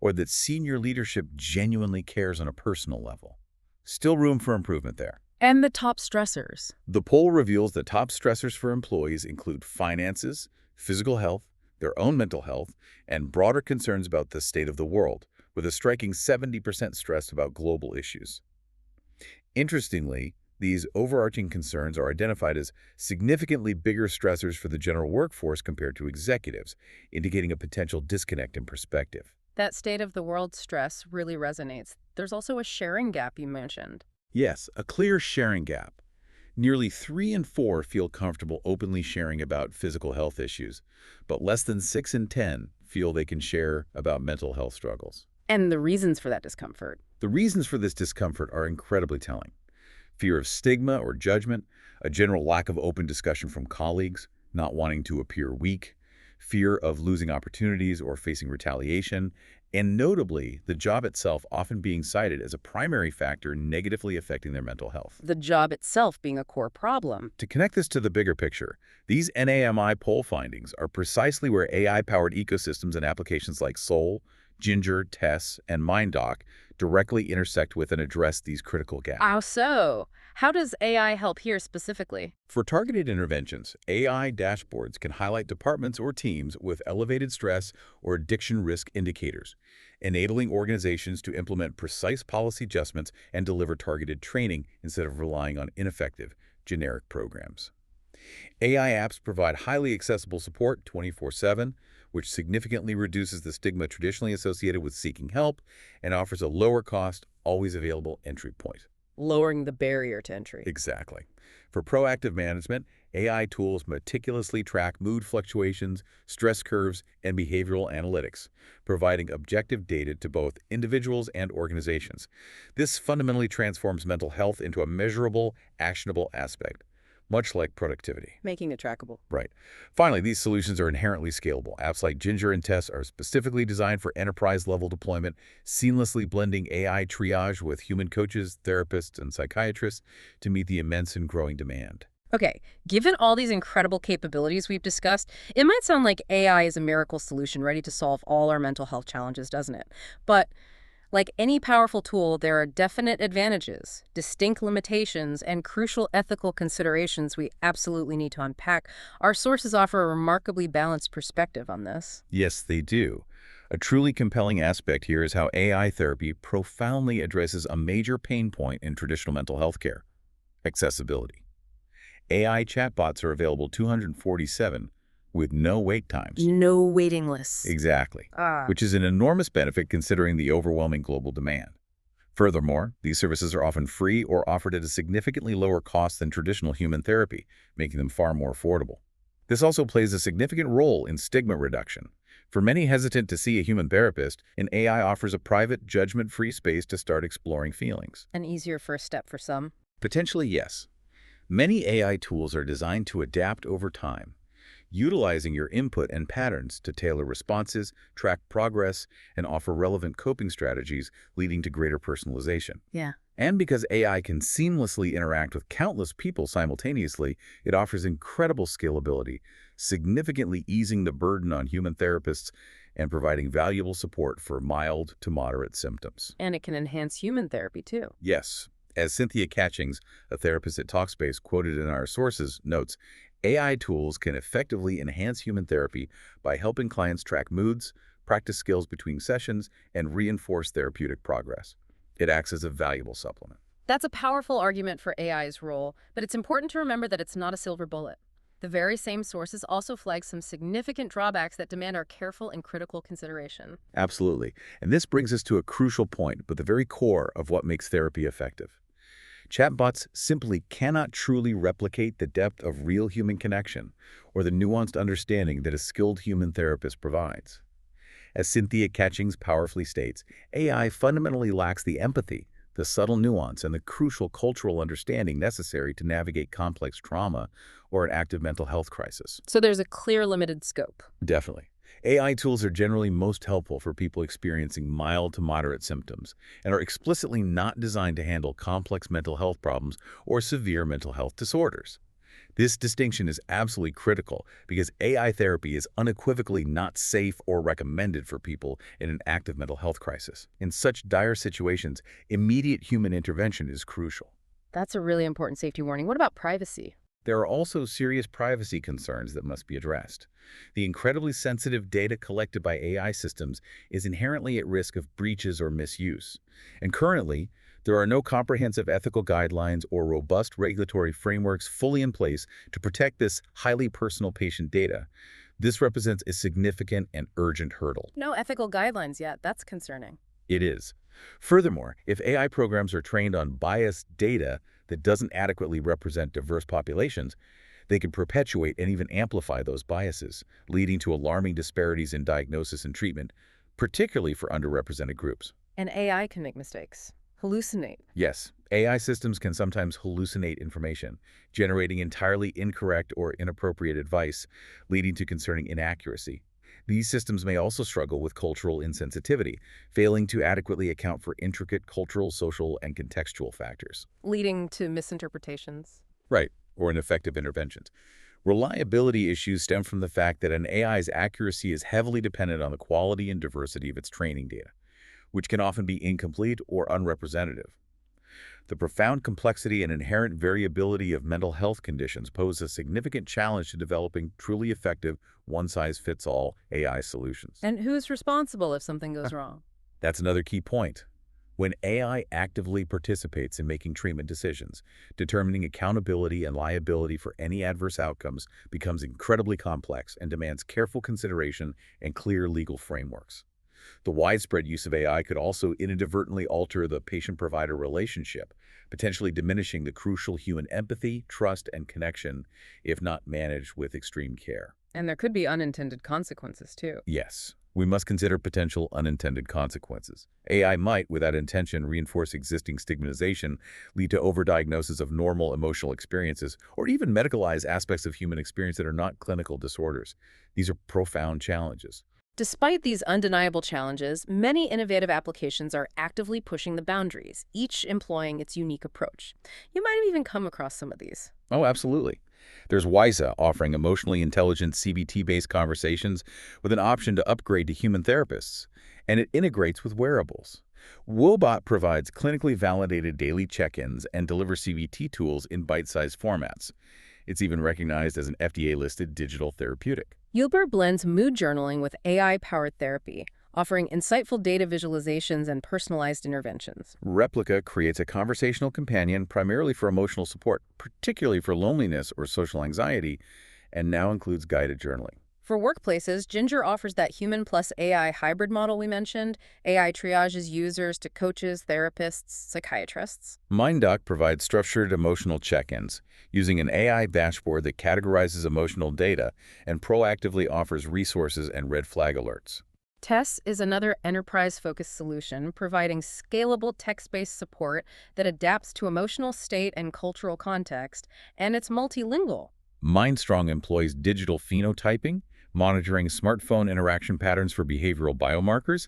or that senior leadership genuinely cares on a personal level. Still room for improvement there. And the top stressors. The poll reveals that top stressors for employees include finances, physical health, their own mental health, and broader concerns about the state of the world, with a striking 70% stressed about global issues. Interestingly, these overarching concerns are identified as significantly bigger stressors for the general workforce compared to executives, indicating a potential disconnect in perspective. That state of the world stress really resonates. There's also a sharing gap you mentioned. Yes, a clear sharing gap. Nearly 3 in 4 feel comfortable openly sharing about physical health issues, but less than 6 in 10 feel they can share about mental health struggles. And the reasons for that discomfort. The reasons for this discomfort are incredibly telling. Fear of stigma or judgment, a general lack of open discussion from colleagues, not wanting to appear weak, fear of losing opportunities or facing retaliation, and notably, the job itself often being cited as a primary factor negatively affecting their mental health. The job itself being a core problem. To connect this to the bigger picture, these NAMI poll findings are precisely where AI-powered ecosystems and applications like Soul, Ginger, Tess, and MindDoc directly intersect with and address these critical gaps. How so? How does AI help here specifically? For targeted interventions, AI dashboards can highlight departments or teams with elevated stress or addiction risk indicators, enabling organizations to implement precise policy adjustments and deliver targeted training instead of relying on ineffective, generic programs. AI apps provide highly accessible support 24/7, which significantly reduces the stigma traditionally associated with seeking help and offers a lower cost, always available entry point. Lowering the barrier to entry. Exactly. For proactive management, AI tools meticulously track mood fluctuations, stress curves, and behavioral analytics, providing objective data to both individuals and organizations. This fundamentally transforms mental health into a measurable, actionable aspect, much like productivity. Making it trackable. Right. Finally, these solutions are inherently scalable. Apps like Ginger and Tess are specifically designed for enterprise-level deployment, seamlessly blending AI triage with human coaches, therapists, and psychiatrists to meet the immense and growing demand. Okay, given all these incredible capabilities we've discussed, it might sound like AI is a miracle solution ready to solve all our mental health challenges, doesn't it? But like any powerful tool, there are definite advantages, distinct limitations, and crucial ethical considerations we absolutely need to unpack. Our sources offer a remarkably balanced perspective on this. Yes, they do. A truly compelling aspect here is how AI therapy profoundly addresses a major pain point in traditional mental health care: accessibility. AI chatbots are available 247 with no wait times. No waiting lists. Exactly, Ah. which is an enormous benefit considering the overwhelming global demand. Furthermore, these services are often free or offered at a significantly lower cost than traditional human therapy, making them far more affordable. This also plays a significant role in stigma reduction. For many hesitant to see a human therapist, an AI offers a private, judgment-free space to start exploring feelings. An easier first step for some. Potentially, yes. Many AI tools are designed to adapt over time, utilizing your input and patterns to tailor responses, track progress, and offer relevant coping strategies, leading to greater personalization. Yeah. And because AI can seamlessly interact with countless people simultaneously, it offers incredible scalability, significantly easing the burden on human therapists and providing valuable support for mild to moderate symptoms. And it can enhance human therapy, too. Yes, as Cynthia Catchings, a therapist at Talkspace quoted in our sources, notes, AI tools can effectively enhance human therapy by helping clients track moods, practice skills between sessions, and reinforce therapeutic progress. It acts as a valuable supplement. That's a powerful argument for AI's role, but it's important to remember that it's not a silver bullet. The very same sources also flag some significant drawbacks that demand our careful and critical consideration. Absolutely. And this brings us to a crucial point, but the very core of what makes therapy effective. Chatbots simply cannot truly replicate the depth of real human connection or the nuanced understanding that a skilled human therapist provides. As Cynthia Catchings powerfully states, AI fundamentally lacks the empathy, the subtle nuance, and the crucial cultural understanding necessary to navigate complex trauma or an active mental health crisis. So there's a clear limited scope. Definitely. AI tools are generally most helpful for people experiencing mild to moderate symptoms and are explicitly not designed to handle complex mental health problems or severe mental health disorders. This distinction is absolutely critical because AI therapy is unequivocally not safe or recommended for people in an active mental health crisis. In such dire situations, immediate human intervention is crucial. That's a really important safety warning. What about privacy? There are also serious privacy concerns that must be addressed. The incredibly sensitive data collected by AI systems is inherently at risk of breaches or misuse. And currently, there are no comprehensive ethical guidelines or robust regulatory frameworks fully in place to protect this highly personal patient data. This represents a significant and urgent hurdle. No ethical guidelines yet. That's concerning. It is. Furthermore, if AI programs are trained on biased data that doesn't adequately represent diverse populations, they can perpetuate and even amplify those biases, leading to alarming disparities in diagnosis and treatment, particularly for underrepresented groups. And AI can make mistakes, hallucinate. Yes, AI systems can sometimes hallucinate information, generating entirely incorrect or inappropriate advice, leading to concerning inaccuracy. These systems may also struggle with cultural insensitivity, failing to adequately account for intricate cultural, social, and contextual factors. Leading to misinterpretations. Right, or ineffective interventions. Reliability issues stem from the fact that an AI's accuracy is heavily dependent on the quality and diversity of its training data, which can often be incomplete or unrepresentative. The profound complexity and inherent variability of mental health conditions pose a significant challenge to developing truly effective, one-size-fits-all AI solutions. And who's responsible if something goes wrong? That's another key point. When AI actively participates in making treatment decisions, determining accountability and liability for any adverse outcomes becomes incredibly complex and demands careful consideration and clear legal frameworks. The widespread use of AI could also inadvertently alter the patient-provider relationship, potentially diminishing the crucial human empathy, trust, and connection if not managed with extreme care. And there could be unintended consequences, too. Yes, we must consider potential unintended consequences. AI might, without intention, reinforce existing stigmatization, lead to overdiagnosis of normal emotional experiences, or even medicalize aspects of human experience that are not clinical disorders. These are profound challenges. Despite these undeniable challenges, many innovative applications are actively pushing the boundaries, each employing its unique approach. You might have even come across some of these. Oh, absolutely. There's WISA offering emotionally intelligent CBT-based conversations with an option to upgrade to human therapists, and it integrates with wearables. Woebot provides clinically validated daily check-ins and delivers CBT tools in bite-sized formats. It's even recognized as an FDA-listed digital therapeutic. Uber blends mood journaling with AI-powered therapy, offering insightful data visualizations and personalized interventions. Replica creates a conversational companion primarily for emotional support, particularly for loneliness or social anxiety, and now includes guided journaling. For workplaces, Ginger offers that human plus AI hybrid model we mentioned. AI triages users to coaches, therapists, psychiatrists. MindDoc provides structured emotional check-ins using an AI dashboard that categorizes emotional data and proactively offers resources and red flag alerts. Tess is another enterprise-focused solution, providing scalable text-based support that adapts to emotional state and cultural context, and it's multilingual. MindStrong employs digital phenotyping, monitoring smartphone interaction patterns for behavioral biomarkers,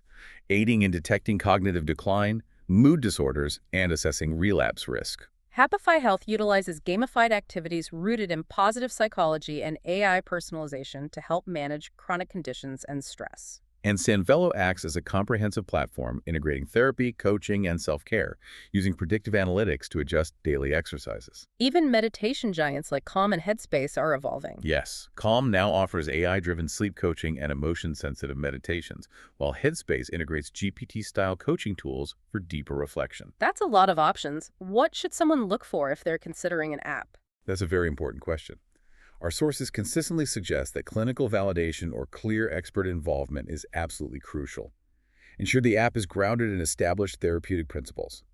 aiding in detecting cognitive decline, mood disorders, and assessing relapse risk. Happify Health utilizes gamified activities rooted in positive psychology and AI personalization to help manage chronic conditions and stress. And Sanvello acts as a comprehensive platform integrating therapy, coaching, and self-care, using predictive analytics to adjust daily exercises. Even meditation giants like Calm and Headspace are evolving. Yes, Calm now offers AI-driven sleep coaching and emotion-sensitive meditations, while Headspace integrates GPT-style coaching tools for deeper reflection. That's a lot of options. What should someone look for if they're considering an app? That's a very important question. Our sources consistently suggest that clinical validation or clear expert involvement is absolutely crucial. Ensure the app is grounded in established therapeutic principles.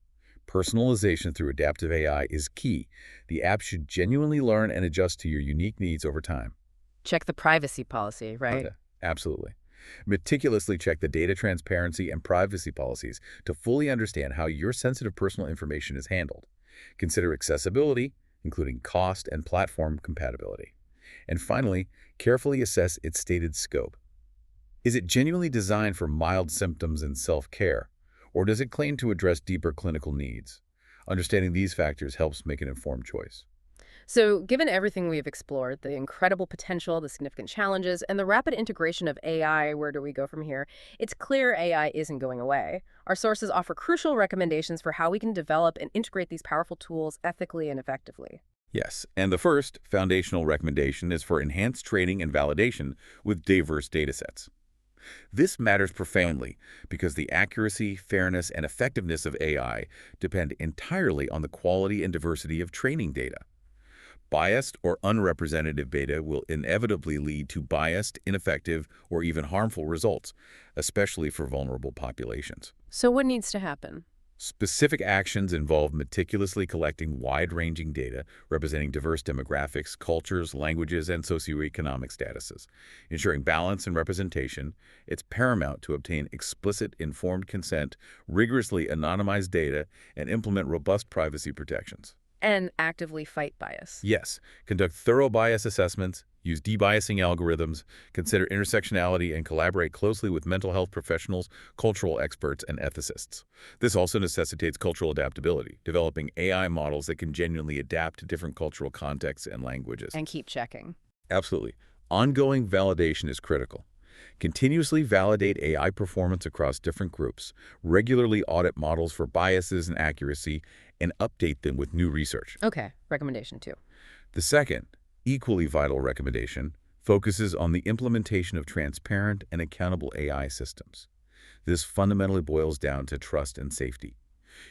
Personalization through adaptive AI is key. The app should genuinely learn and adjust to your unique needs over time. Check the privacy policy, right? Okay. Absolutely. Meticulously check the data transparency and privacy policies to fully understand how your sensitive personal information is handled. Consider accessibility, including cost and platform compatibility. And finally, carefully assess its stated scope. Is it genuinely designed for mild symptoms and self-care, or does it claim to address deeper clinical needs? Understanding these factors helps make an informed choice. So, given everything we've explored, the incredible potential, the significant challenges, and the rapid integration of AI, where do we go from here? It's clear AI isn't going away. Our sources offer crucial recommendations for how we can develop and integrate these powerful tools ethically and effectively. Yes, and the first foundational recommendation is for enhanced training and validation with diverse datasets. This matters profoundly because the accuracy, fairness, and effectiveness of AI depend entirely on the quality and diversity of training data. Biased or unrepresentative data will inevitably lead to biased, ineffective, or even harmful results, especially for vulnerable populations. So what needs to happen? Specific actions involve meticulously collecting wide-ranging data representing diverse demographics, cultures, languages, and socioeconomic statuses. Ensuring balance and representation, it's paramount to obtain explicit, informed consent, rigorously anonymize data, and implement robust privacy protections. And actively fight bias. Yes, conduct thorough bias assessments, use debiasing algorithms, consider intersectionality, and collaborate closely with mental health professionals, cultural experts, and ethicists. This also necessitates cultural adaptability, developing AI models that can genuinely adapt to different cultural contexts and languages. And keep checking. Absolutely. Ongoing validation is critical. Continuously validate AI performance across different groups, regularly audit models for biases and accuracy, and update them with new research. Okay, recommendation 2. The second, equally vital recommendation, focuses on the implementation of transparent and accountable AI systems. This fundamentally boils down to trust and safety.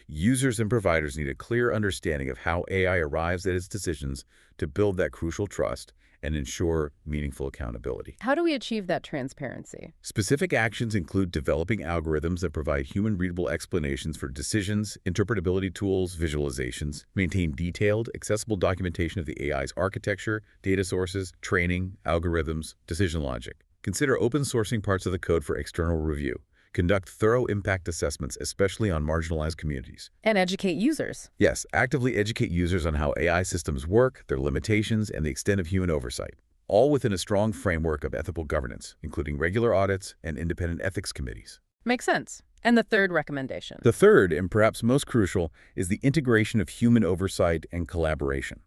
Users and providers need a clear understanding of how AI arrives at its decisions to build that crucial trust and ensure meaningful accountability. How do we achieve that transparency? Specific actions include developing algorithms that provide human-readable explanations for decisions, interpretability tools, visualizations, maintain detailed, accessible documentation of the AI's architecture, data sources, training, algorithms, decision logic. Consider open sourcing parts of the code for external review. Conduct thorough impact assessments, especially on marginalized communities. And educate users. Yes, actively educate users on how AI systems work, their limitations, and the extent of human oversight, all within a strong framework of ethical governance, including regular audits and independent ethics committees. Makes sense. And the third recommendation. The third, and perhaps most crucial, is the integration of human oversight and collaboration.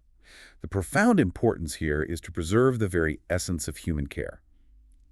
The profound importance here is to preserve the very essence of human care: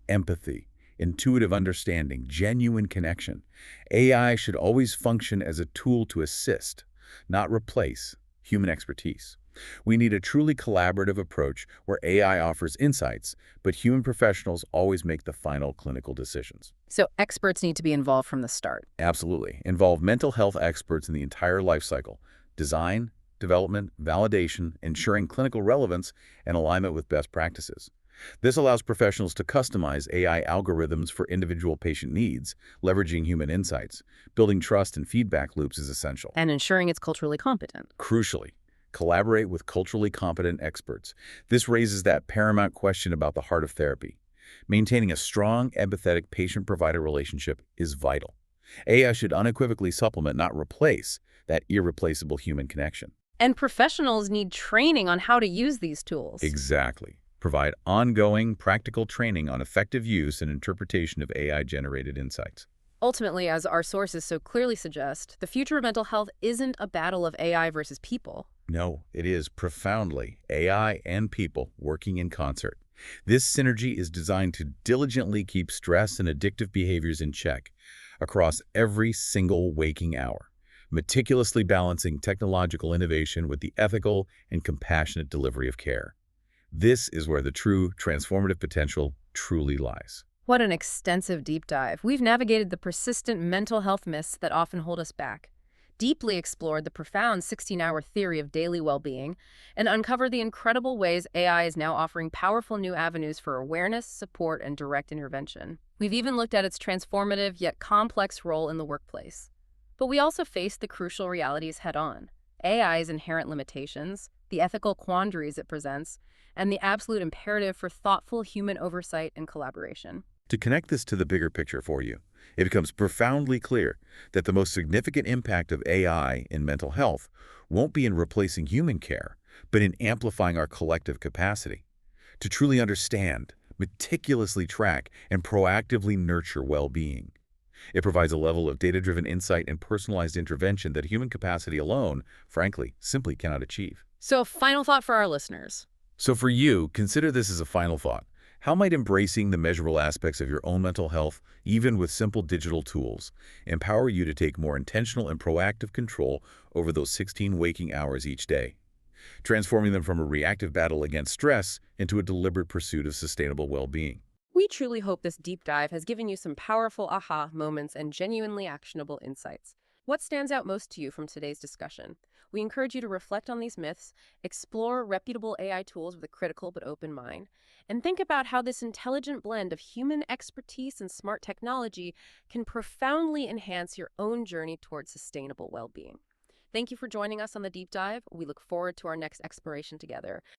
empathy, intuitive understanding, genuine connection. AI should always function as a tool to assist, not replace, human expertise. We need a truly collaborative approach where AI offers insights, but human professionals always make the final clinical decisions. So experts need to be involved from the start. Absolutely. Involve mental health experts in the entire life cycle: design, development, validation, ensuring clinical relevance and alignment with best practices. This allows professionals to customize AI algorithms for individual patient needs, leveraging human insights. Building trust and feedback loops is essential. And ensuring it's culturally competent. Crucially, collaborate with culturally competent experts. This raises that paramount question about the heart of therapy. Maintaining a strong, empathetic patient-provider relationship is vital. AI should unequivocally supplement, not replace, that irreplaceable human connection. And professionals need training on how to use these tools. Exactly. Provide ongoing, practical training on effective use and interpretation of AI-generated insights. Ultimately, as our sources so clearly suggest, the future of mental health isn't a battle of AI versus people. No, it is profoundly AI and people working in concert. This synergy is designed to diligently keep stress and addictive behaviors in check across every single waking hour, meticulously balancing technological innovation with the ethical and compassionate delivery of care. This is where the true transformative potential truly lies. What an extensive deep dive. We've navigated the persistent mental health myths that often hold us back, deeply explored the profound 16-hour theory of daily well-being, and uncovered the incredible ways AI is now offering powerful new avenues for awareness, support, and direct intervention. We've even looked at its transformative yet complex role in the workplace. But we also faced the crucial realities head-on: AI's inherent limitations, the ethical quandaries it presents, and the absolute imperative for thoughtful human oversight and collaboration. To connect this to the bigger picture for you, it becomes profoundly clear that the most significant impact of AI in mental health won't be in replacing human care, but in amplifying our collective capacity to truly understand, meticulously track, and proactively nurture well-being. It provides a level of data-driven insight and personalized intervention that human capacity alone, frankly, simply cannot achieve. So, final thought for our listeners. So for you, consider this as a final thought. How might embracing the measurable aspects of your own mental health, even with simple digital tools, empower you to take more intentional and proactive control over those 16 waking hours each day, transforming them from a reactive battle against stress into a deliberate pursuit of sustainable well-being? We truly hope this deep dive has given you some powerful aha moments and genuinely actionable insights. What stands out most to you from today's discussion? We encourage you to reflect on these myths, explore reputable AI tools with a critical but open mind, and think about how this intelligent blend of human expertise and smart technology can profoundly enhance your own journey towards sustainable well-being. Thank you for joining us on the deep dive. We look forward to our next exploration together.